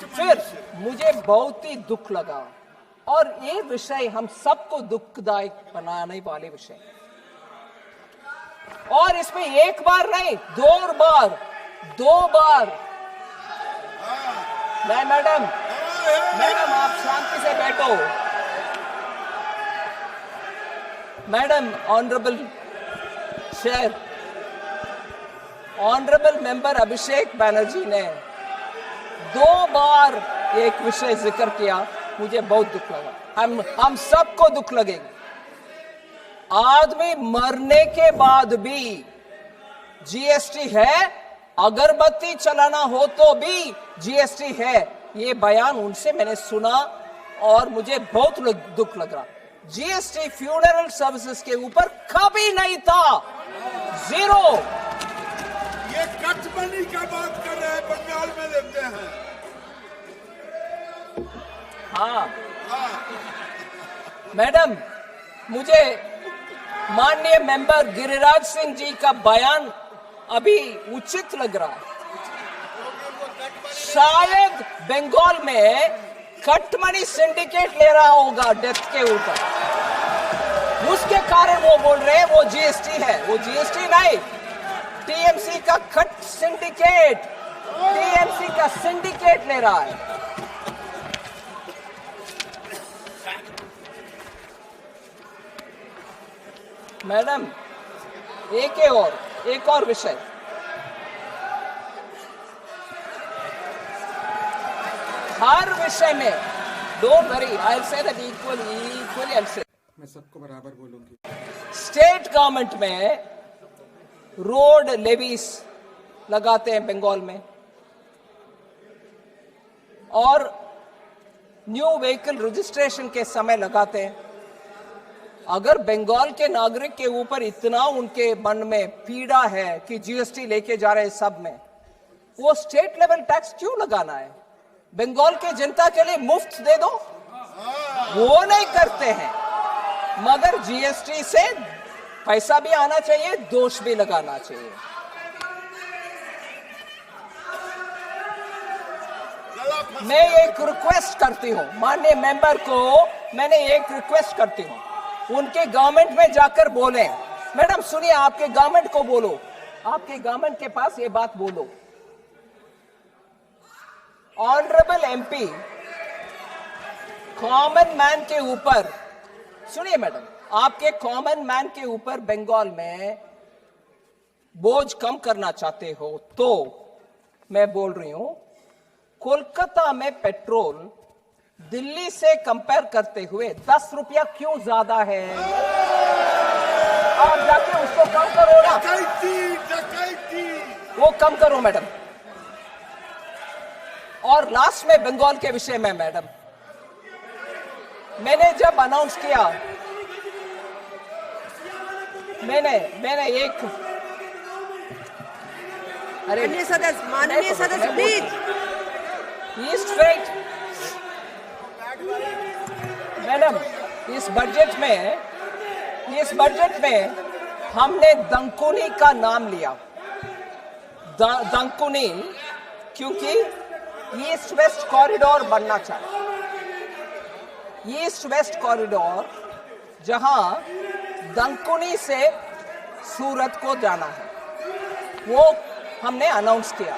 फिर मुझे बहुत ही दुख लगा, और ये विषय हम सबको दुखदायक बनाने वाले विषय, और इसमें एक बार नहीं, दो बार। मैडम आप शांति से बैठो। Madam, honourable chair, honourable member Abhishek Banerjee ने 2 बार एक विषय जिक्र किया, मुझे बहुत दुख लगा। हम सबको दुख लगेगा। आदमी मरने के बाद भी जीएसटी है, अगरबत्ती चलाना हो तो भी जीएसटी है। ये बयान उनसे मैंने सुना और मुझे बहुत दुख लग रहा। जीएसटी फ्यूनरल सर्विसेज के ऊपर कभी नहीं था, 0। ये कट मनी का बात कर रहे हैं, बंगाल में लेते हैं। हाँ मैडम, मुझे माननीय मेंबर गिरिराज सिंह जी का बयान अभी उचित लग रहा है। शायद बंगाल में कटमनी सिंडिकेट ले रहा होगा डेथ के ऊपर, उसके कारण वो बोल रहे हैं वो जीएसटी है। वो जीएसटी नहीं, टीएमसी का कट सिंडिकेट, टीएमसी का सिंडिकेट ले रहा है। मैडम, एक और विषय, हर विषय में, don't worry, I will say that equally I will say, मैं सबको बराबर बोलूंगी। स्टेट गवर्नमेंट में रोड लेवीज लगाते हैं बंगाल में, और न्यू व्हीकल रजिस्ट्रेशन के समय लगाते हैं। अगर बंगाल के नागरिक के ऊपर इतना उनके मन में पीड़ा है कि जीएसटी लेके जा रहे हैं सब में, वो स्टेट लेवल टैक्स क्यों लगाना है? बंगाल के जनता के लिए मुफ्त दे दो, वो नहीं करते हैं। मगर जीएसटी से पैसा भी आना चाहिए, दोष भी लगाना चाहिए। मैं एक रिक्वेस्ट करती हूं माननीय मेंबर को, मैंने एक रिक्वेस्ट करती हूं, उनके गवर्नमेंट में जाकर बोलें। मैडम सुनिए, आपके गवर्नमेंट को बोलो, आपके गवर्नमेंट के पास ये बात बोलो। ऑनरेबल एमपी कॉमन मैन के ऊपर, सुनिए मैडम, आपके कॉमन मैन के ऊपर बंगाल में बोझ कम करना चाहते हो तो मैं बोल रही हूं, कोलकाता में पेट्रोल दिल्ली से कंपेयर करते हुए 10 रुपया क्यों ज्यादा है? आप जाके उसको कम करो ना, वो कम करो मैडम। और लास्ट में बंगाल के विषय में मैडम, मैंने जब अनाउंस किया, मैंने एक माननीय सदस्य प्लीज, ईस्ट फ्रेट मैडम, इस बजट में हमने दंकुनी का नाम लिया। दंकुनी क्योंकि ईस्ट वेस्ट कॉरिडोर बनना चाहिए। ईस्ट वेस्ट कॉरिडोर जहां दंकुनी से सूरत को जाना है, वो हमने अनाउंस किया।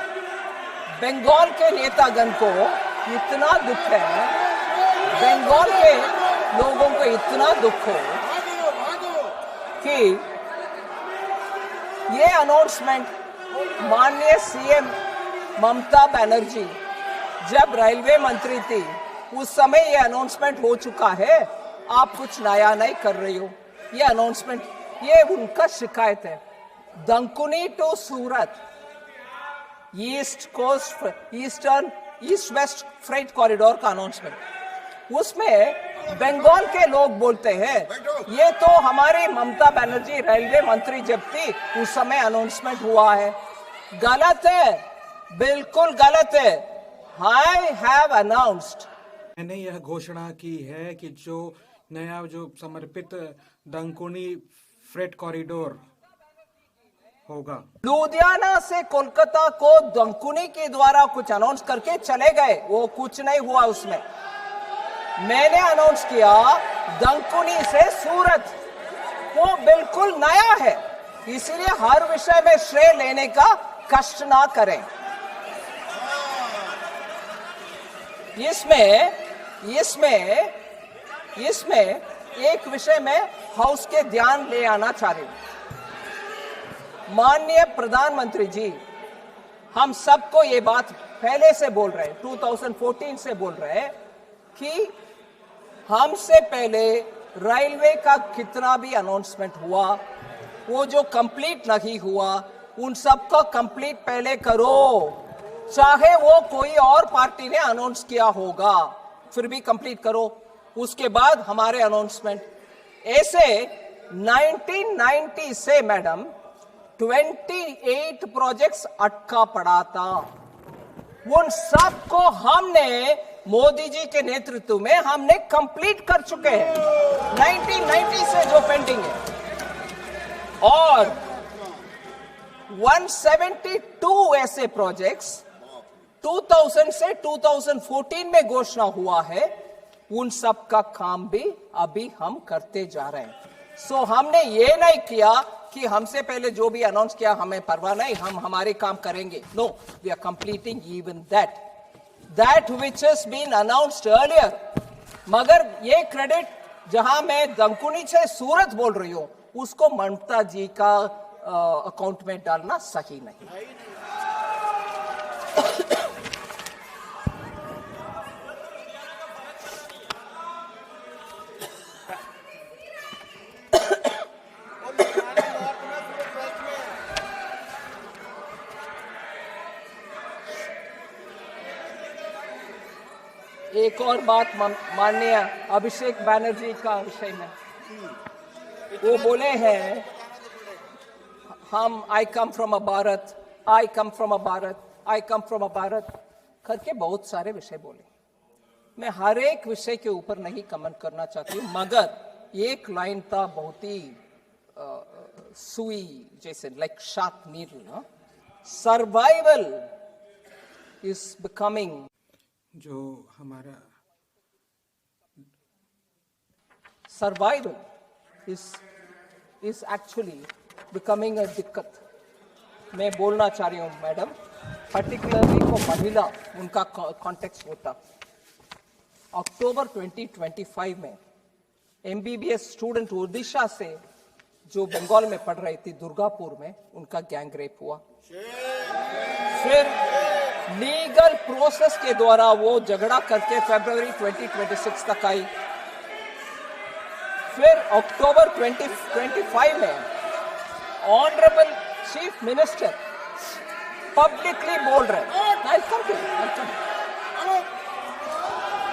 बंगाल के नेतागण को इतना दुख है, बंगाल के लोगों को इतना दुख हो कि ये अनाउंसमेंट माननीय सीएम ममता बनर्जी जब रेलवे मंत्री थी उस समय ये अनाउंसमेंट हो चुका है। आप कुछ नया नहीं कर रही हो। ये अनाउंसमेंट, ये उनका शिकायत है। Dankuni to Surat east west freight corridor का अनाउंसमेंट, उसमें बंगाल के लोग बोलते हैं ये तो हमारी ममता बनर्जी रेलवे मंत्री जब थी उस समय अनाउंसमेंट हुआ है। गलत है, बिल्कुल गलत है। आई हैव अनाउंस्ड, मैंने यह घोषणा की है कि जो नया जो समर्पित दंकुनी फ्रेट कॉरिडोर होगा। लुधियाना से कोलकाता को दंकुनी के द्वारा कुछ अनाउंस करके चले गए, वो कुछ नहीं हुआ उसमें। मैंने अनाउंस किया दंकुनी से सूरत, वो बिल्कुल नया है, इसलिए हर विषय में श्रेय लेने का कष्ट ना करें। इसमें एक विषय में हाउस के ध्यान ले आना चाह रही हूं। माननीय प्रधानमंत्री जी, हम सबको ये बात पहले से बोल रहे हैं, 2014 से बोल रहे हैं कि हमसे पहले रेलवे का कितना भी अनाउंसमेंट हुआ, वो जो कंप्लीट नहीं हुआ, उन सबको कंप्लीट पहले करो। चाहे वो कोई और पार्टी ने अनाउंस किया होगा, फिर भी कंप्लीट करो, उसके बाद हमारे अनाउंसमेंट। ऐसे 1990 से मैडम 28 प्रोजेक्ट्स अटका पड़ा था, उन सबको हमने मोदी जी के नेतृत्व में हमने कंप्लीट कर चुके हैं, 1990 से जो पेंडिंग है। और 172 ऐसे प्रोजेक्ट्स 2000 से 2014 में घोषणा हुआ है, उन सब का काम भी अभी हम करते जा रहे हैं। सो हमने ये नहीं किया कि हमसे पहले जो भी अनाउंस किया हमें परवाह नहीं, हम हमारे काम करेंगे। No, we are completing even that which has been announced earlier. मगर ये क्रेडिट जहां मैं दंकुनी से सूरत बोल रही हूं, उसको ममता जी का अकाउंट में डालना सही नहीं। एक और बात माननीय अभिषेक बैनर्जी का विषय में, वो बोले हैं हम आई कम फ्रॉम अ भारत करके बहुत सारे विषय बोले। मैं हर एक विषय के ऊपर नहीं कमेंट करना चाहती हूँ, मगर एक लाइन था बहुत ही सुई जैसे, like sharp needle, survival is becoming, जो हमारा survival is actually becoming a दिक्कत। मैं बोलना चाह रही हूँ मैडम, पर्टिकुलरली को महिला, उनका कॉन्टेक्स्ट होता। अक्टूबर 2025 में MBBS स्टूडेंट ओडिशा से जो बंगाल में पढ़ रही थी दुर्गापुर में, उनका गैंग रेप हुआ। फिर लीगल प्रोसेस के द्वारा वो झगड़ा करके फरवरी 2026 तक आई। फिर अक्टूबर 2025 में ऑनरेबल चीफ मिनिस्टर पब्लिकली बोल रहे हैं,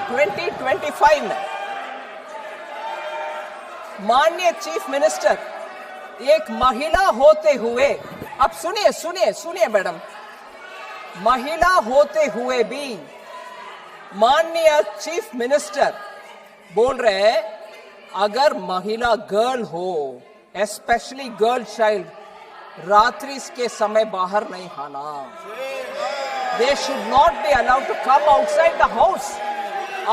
2025 में माननीय चीफ मिनिस्टर एक महिला होते हुए, अब सुनिए मैडम, महिला होते हुए भी माननीय चीफ मिनिस्टर बोल रहे हैं अगर महिला गर्ल हो, स्पेशली गर्ल चाइल्ड, रात्रि के समय बाहर नहीं आना, they should not be allowed to come outside the house.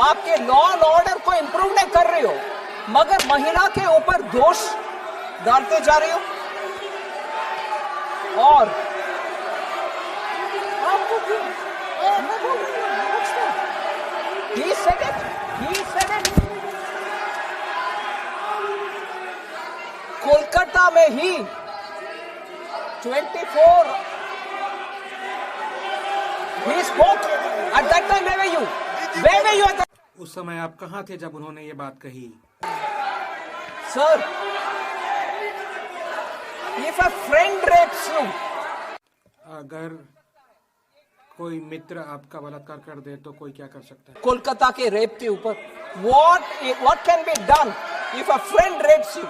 आपके लॉ एंड ऑर्डर को इंप्रूव नहीं कर रही हो, मगर महिला के ऊपर दोष डालते जा रही हो। और He said it. कोलकाता में ही 24 he spoke at that time. Where were you at that? उस समय आप कहाँ थे जब उन्होंने ये बात कही? Sir, if a friend rapes you, अगर कोई मित्र आपका बलात्कार कर दे तो कोई क्या कर सकता है? कोलकाता के रेप के ऊपर what can be done if a friend rapes you?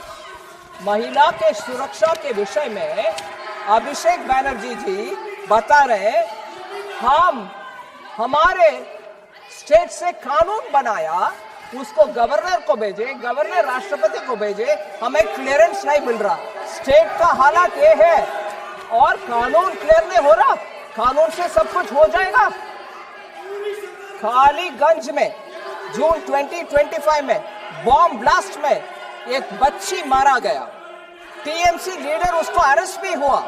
महिला के सुरक्षा के विषय में अभिषेक बैनर्जी जी बता रहे, हम हमारे स्टेट से कानून बनाया, उसको गवर्नर को भेजे, गवर्नर राष्ट्रपति को भेजे, हमें क्लियरेंस नहीं मिल रहा। स्टेट का हालात ये है, और कानून क्लियर नहीं हो रहा, कानून से सब कुछ हो जाएगा। कालीगंज में जून 2025 में बॉम्ब ब्लास्ट में एक बच्ची मारा गया, टीएमसी लीडर उसको अरेस्ट भी हुआ।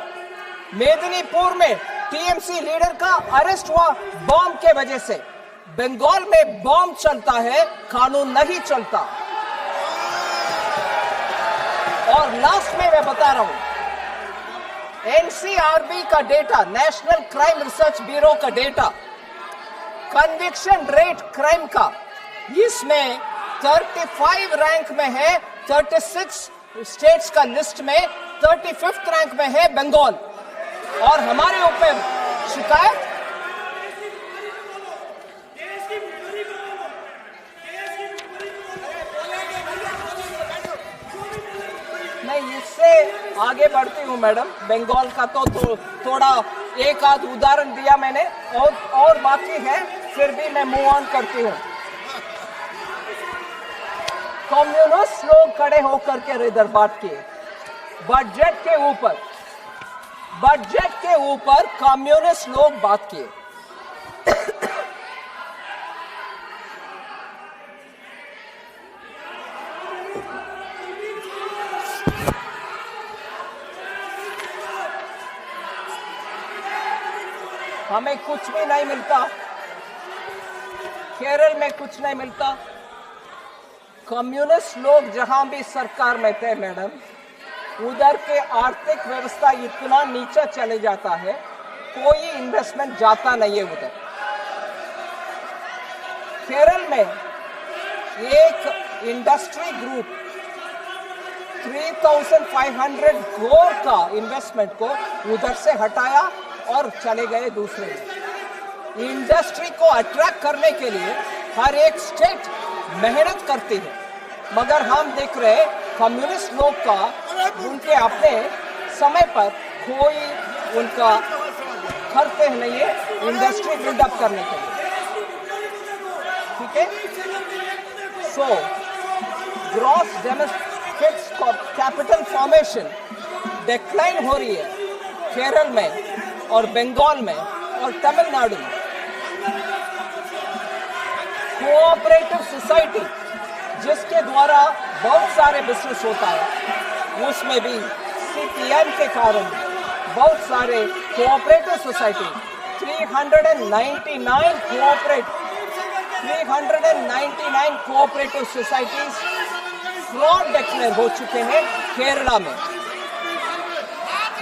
मेदिनीपुर में टीएमसी लीडर का अरेस्ट हुआ बॉम्ब के वजह से। बंगाल में बॉम्ब चलता है, कानून नहीं चलता। और लास्ट में मैं बता रहा हूं, एनसीआरबी का data, national crime research bureau का डेटा, कन्विक्शन रेट क्राइम का, इसमें 35 रैंक में है, 36 स्टेट्स का लिस्ट में 35th रैंक में है बंगाल। और हमारे ऊपर शिकायत, नहीं, इससे आगे बढ़ती हूं मैडम। बंगाल का तो थोड़ा एक आध उदाहरण दिया मैंने, और बाकी है, फिर भी मैं मूव ऑन करती हूं। कम्युनिस्ट लोग खड़े होकर के इधर बात किए बजट के ऊपर कम्युनिस्ट लोग बात किए। हमें कुछ भी नहीं मिलता, केरल में कुछ नहीं मिलता। कम्युनिस्ट लोग जहां भी सरकार में थे मैडम, उधर के आर्थिक व्यवस्था इतना नीचे चले जाता है, कोई इन्वेस्टमेंट जाता नहीं है उधर। केरल में एक इंडस्ट्री ग्रुप 3,500 करोड़ का इन्वेस्टमेंट को उधर से हटाया और चले गए दूसरे। इंडस्ट्री को अट्रैक्ट करने के लिए हर एक स्टेट मेहनत करती है, मगर हम देख रहे हैं कम्युनिस्ट लोग का, उनके अपने समय पर कोई उनका करते नहीं है इंडस्ट्री बिल्डअप करने के लिए। ठीक है, so gross domestic capital formation decline हो रही है केरल में और बंगाल में और तमिलनाडु में। कोऑपरेटिव सोसाइटी जिसके द्वारा बहुत सारे बिजनेस होता है, उसमें भी सीपीएम के कारण बहुत सारे cooperative society 399 cooperative societies fraud declare हो चुके हैं केरला में।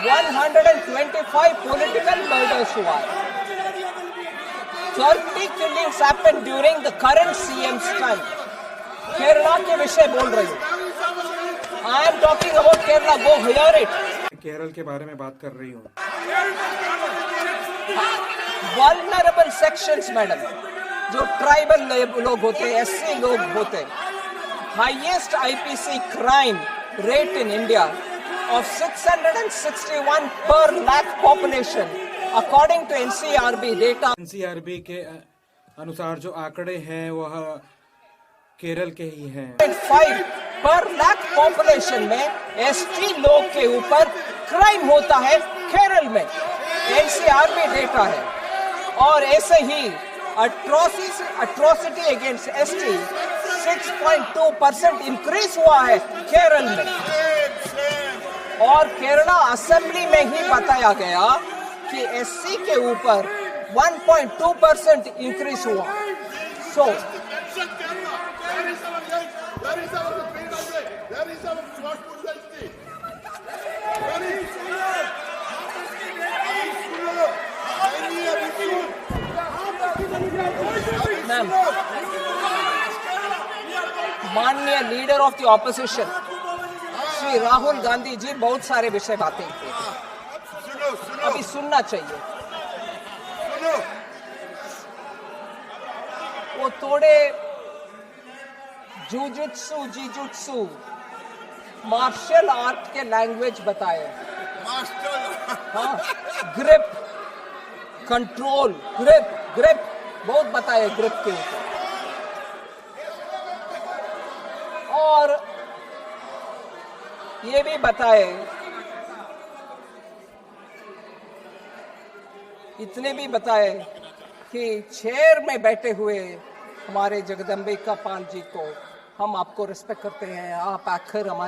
125 पॉलिटिकल मर्डर्स हुआ है। 30 killings happened during the current CM's time. Kerala के विषय बोल रही हूँ। I am talking about Kerala. Go hear it. Kerala के बारे में बात कर रही हूँ। Vulnerable sections, मैडम, जो ट्राइबल लोग होते हैं, SC लोग होते हैं, highest IPC crime rate in India of 661 per lakh population, according to NCRB data. NCRB के अनुसार जो आंकड़े हैं वह केरल के ही हैं। 5 पर लाख पॉपुलेशन में ST लोग के ऊपर क्राइम होता है केरल में, NCRB डेटा है। और ऐसे ही अट्रॉसिटी अगेंस्ट ST 6.2% इंक्रीज हुआ है केरल में। और केरला असेंबली में ही बताया गया कि SC के ऊपर 1.2% इंक्रीज हुआ। सो मैम, माननीय leader of the opposition Shri Rahul Gandhi ji बहुत सारे विषय बातें किए, अभी सुनना चाहिए। वो थोड़े जुजुत्सु मार्शल आर्ट के लैंग्वेज बताए। हाँ, ग्रिप, कंट्रोल, ग्रिप बहुत बताए ग्रिप के ऊपर। और ये भी बताए इतने भी बताए कि चेयर में बैठे हुए हमारे जगदम्बिका पाल जी को हम आपको रिस्पेक्ट करते हैं, आप आखिर हमारे